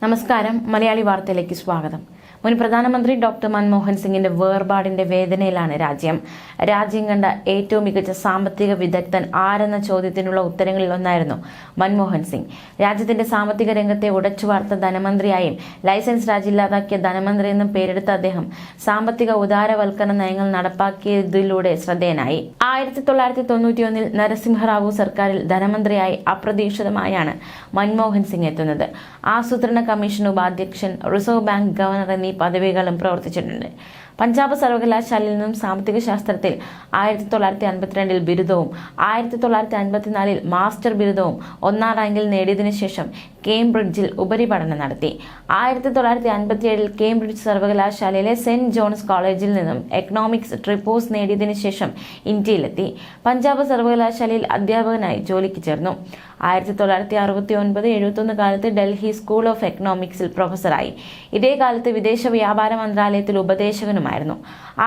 നമസ്കാരം. മലയാളി വാർത്തയിലേക്ക് സ്വാഗതം. മുൻ പ്രധാനമന്ത്രി ഡോക്ടർ മൻമോഹൻ സിംഗിന്റെ വേർപാടിന്റെ വേദനയിലാണ് രാജ്യം കണ്ട ഏറ്റവും മികച്ച സാമ്പത്തിക വിദഗ്ധൻ ആരെന്ന ചോദ്യത്തിനുള്ള ഉത്തരങ്ങളിൽ ഒന്നായിരുന്നു മൻമോഹൻ സിംഗ്. രാജ്യത്തിന്റെ സാമ്പത്തിക രംഗത്തെ ഉടച്ചുവാർത്ത ധനമന്ത്രിയായും ലൈസൻസ് രാജില്ലാതാക്കിയ ധനമന്ത്രി എന്നും പേരെടുത്ത അദ്ദേഹം സാമ്പത്തിക ഉദാരവൽക്കരണ നയങ്ങൾ നടപ്പാക്കിയതിലൂടെ ശ്രദ്ധേയനായി. 1991 നരസിംഹറാവു സർക്കാരിൽ ധനമന്ത്രിയായി അപ്രതീക്ഷിതമായാണ് മൻമോഹൻ സിംഗ് എത്തുന്നത്. ആസൂത്രണ കമ്മീഷൻ ഉപാധ്യക്ഷൻ, റിസർവ് ബാങ്ക് ഗവർണർ എന്നീ പദവികളും പ്രവർത്തിച്ചിട്ടുണ്ട്. പഞ്ചാബ് സർവകലാശാലയിൽ നിന്നും സാമ്പത്തിക ശാസ്ത്രത്തിൽ 1952 ബിരുദവും 1954 മാസ്റ്റർ ബിരുദവും ഒന്നാം റാങ്കിൽ നേടിയതിനു ശേഷം കേംബ്രിഡ്ജിൽ ഉപരിപഠനം നടത്തി. 1957 കേംബ്രിഡ്ജ് സർവകലാശാലയിലെ സെന്റ് ജോൺസ് കോളേജിൽ നിന്നും എക്കണോമിക്സ് ട്രിപ്പോസ് നേടിയതിനു ശേഷം ഇന്ത്യയിലെത്തി. പഞ്ചാബ് സർവകലാശാലയിൽ അധ്യാപകനായി ജോലിക്ക് ചേർന്നു. 1969-71 കാലത്ത് ഡൽഹി സ്കൂൾ ഓഫ് എക്കണോമിക്സിൽ പ്രൊഫസറായി. ഇതേ കാലത്ത് വിദേശ വ്യാപാര മന്ത്രാലയത്തിൽ ഉപദേശകനുമായിരുന്നു.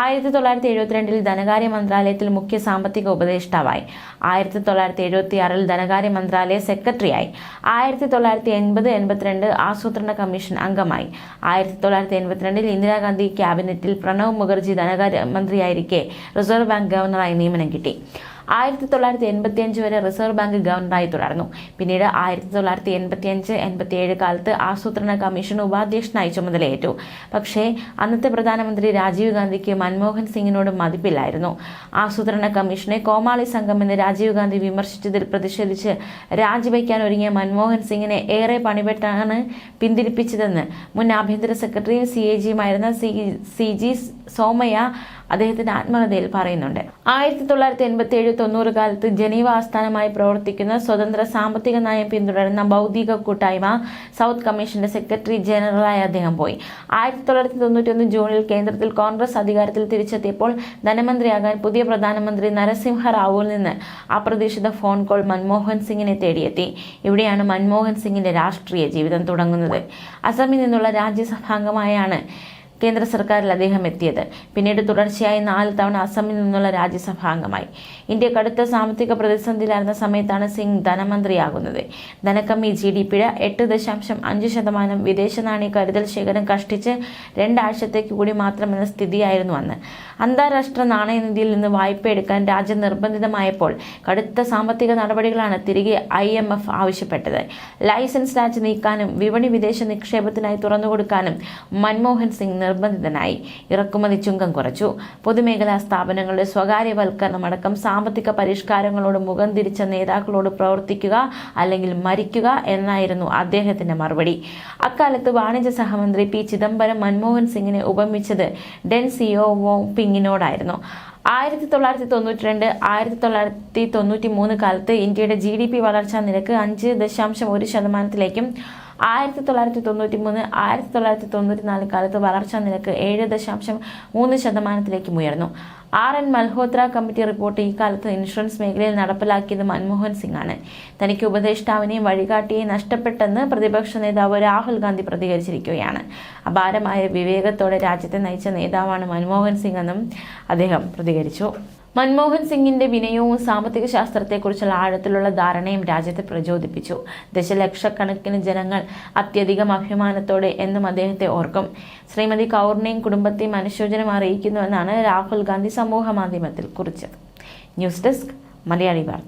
1972 ധനകാര്യ മന്ത്രാലയത്തിൽ മുഖ്യ സാമ്പത്തിക ഉപദേഷ്ടാവായി. 1976 ധനകാര്യ മന്ത്രാലയ സെക്രട്ടറിയായി. 1980-82 ആസൂത്രണ കമ്മീഷൻ അംഗമായി. 1982 ഇന്ദിരാഗാന്ധി ക്യാബിനറ്റിൽ പ്രണബ് മുഖർജി ധനകാര്യ മന്ത്രിയായിരിക്കെ റിസർവ് ബാങ്ക് ഗവർണറായി നിയമനം കിട്ടി. 1985 വരെ റിസർവ് ബാങ്ക് ഗവർണറായി തുടർന്നു. പിന്നീട് 1985-87 കാലത്ത് ആസൂത്രണ കമ്മീഷൻ ഉപാധ്യക്ഷനായി ചുമതലയേറ്റു. പക്ഷേ അന്നത്തെ പ്രധാനമന്ത്രി രാജീവ് ഗാന്ധിക്ക് മൻമോഹൻ സിംഗിനോട് മതിപ്പില്ലായിരുന്നു. ആസൂത്രണ കമ്മീഷനെ കോമാളി സംഘം എന്ന് രാജീവ് ഗാന്ധി വിമർശിച്ചതിൽ പ്രതിഷേധിച്ച് രാജിവയ്ക്കാൻ ഒരുങ്ങിയ മൻമോഹൻ സിംഗിനെ ഏറെ പണിപെട്ടാണ് പിന്തിരിപ്പിച്ചതെന്ന് മുൻ ആഭ്യന്തര സെക്രട്ടറിയും CAGയുമായിരുന്ന CG സോമയ്യ അദ്ദേഹത്തിന്റെ ആത്മകഥയിൽ പറയുന്നുണ്ട്. 1987-90 കാലത്ത് ജനീവ ആസ്ഥാനമായി പ്രവർത്തിക്കുന്ന സ്വതന്ത്ര സാമ്പത്തിക നയം പിന്തുടരുന്ന ബൗദ്ധിക കൂട്ടായ്മ സൗത്ത് കമ്മീഷന്റെ സെക്രട്ടറി ജനറലായി അദ്ദേഹം പോയി. 1991 ജൂണിൽ കേന്ദ്രത്തിൽ കോൺഗ്രസ് അധികാരത്തിൽ തിരിച്ചെത്തിയപ്പോൾ ധനമന്ത്രിയാകാൻ പുതിയ പ്രധാനമന്ത്രി നരസിംഹറാവുവിൽ നിന്ന് അപ്രതീക്ഷിത ഫോൺ കോൾ മൻമോഹൻ സിംഗിനെ തേടിയെത്തി. ഇവിടെയാണ് മൻമോഹൻ സിംഗിന്റെ രാഷ്ട്രീയ ജീവിതം തുടങ്ങുന്നത്. അസമിൽ നിന്നുള്ള രാജ്യസഭാംഗമായാണ് കേന്ദ്ര സർക്കാരിൽ അദ്ദേഹം എത്തിയത്. പിന്നീട് തുടർച്ചയായി 4 തവണ അസമിൽ നിന്നുള്ള രാജ്യസഭാംഗമായി. ഇന്ത്യ കടുത്ത സാമ്പത്തിക പ്രതിസന്ധിയിലായിരുന്ന സമയത്താണ് സിംഗ് ധനമന്ത്രിയാകുന്നത്. ധനക്കമ്മി, GDPയുടെ 8.5%, വിദേശ നാണ്യ കരുതൽ ശേഖരം കഷ്ടിച്ച് 2 ആഴ്ചത്തേക്ക് കൂടി മാത്രമെന്ന സ്ഥിതിയായിരുന്നു അന്ന്. അന്താരാഷ്ട്ര നാണയനിധിയിൽ നിന്ന് വായ്പ എടുക്കാൻ രാജ്യം നിർബന്ധിതമായപ്പോൾ കടുത്ത സാമ്പത്തിക നടപടികളാണ് തിരികെ IMF ആവശ്യപ്പെട്ടത്. ലൈസൻസ് രാജ് നീക്കാനും വിപണി വിദേശ നിക്ഷേപത്തിനായി തുറന്നുകൊടുക്കാനും മൻമോഹൻ സിംഗ് നിർബന്ധിതനായി. ഇറക്കുമതി ചുങ്കം കുറച്ചു. പൊതുമേഖലാ സ്ഥാപനങ്ങളുടെ സ്വകാര്യവൽക്കരണമടക്കം സാമ്പത്തിക പരിഷ്കാരങ്ങളോട് മുഖം തിരിച്ച നേതാക്കളോട് പ്രവർത്തിക്കുക അല്ലെങ്കിൽ മരിക്കുക എന്നായിരുന്നു അദ്ദേഹത്തിന്റെ മറുപടി. അക്കാലത്ത് വാണിജ്യ സഹമന്ത്രി P. ചിദംബരം മൻമോഹൻ സിംഗിനെ ഉപമിച്ചത് ഡെൻ സിയോപിങ്ങിനോടായിരുന്നു. 1992-1993 കാലത്ത് ഇന്ത്യയുടെ GDP വളർച്ചാ നിരക്ക് 5.1%-ലേക്കും 1993-1994 കാലത്ത് വളർച്ചാ നിരക്ക് 7.3%-ലേക്കും ഉയർന്നു. R.N. മൽഹോത്ര കമ്മിറ്റി റിപ്പോർട്ട് ഈ കാലത്ത് ഇൻഷുറൻസ് മേഖലയിൽ നടപ്പിലാക്കിയത് മൻമോഹൻ സിംഗ് ആണ്. തനിക്ക് ഉപദേഷ്ടാവിനെയും വഴികാട്ടിയെയും നഷ്ടപ്പെട്ടെന്ന് പ്രതിപക്ഷ നേതാവ് രാഹുൽ ഗാന്ധി പ്രതികരിച്ചിരിക്കുകയാണ്. അപാരമായ വിവേകത്തോടെ രാജ്യത്തെ നയിച്ച നേതാവാണ് മൻമോഹൻ സിംഗ് എന്നും അദ്ദേഹം പ്രതികരിച്ചു. മൻമോഹൻ സിംഗിന്റെ വിനയവും സാമ്പത്തിക ശാസ്ത്രത്തെക്കുറിച്ചുള്ള ആഴത്തിലുള്ള ധാരണയും രാജ്യത്തെ പ്രചോദിപ്പിച്ചു. ദശലക്ഷക്കണക്കിന് ജനങ്ങൾ അത്യധികം അഭിമാനത്തോടെ എന്നും അദ്ദേഹത്തെ ഓർക്കും. ശ്രീമതി കൗറിനെയും കുടുംബത്തെയും അനുശോചനം അറിയിക്കുന്നുവെന്നാണ് രാഹുൽ ഗാന്ധി സമൂഹ മാധ്യമത്തിൽ കുറിച്ചത്. ന്യൂസ് ഡെസ്ക്, മലയാളി വാർത്ത.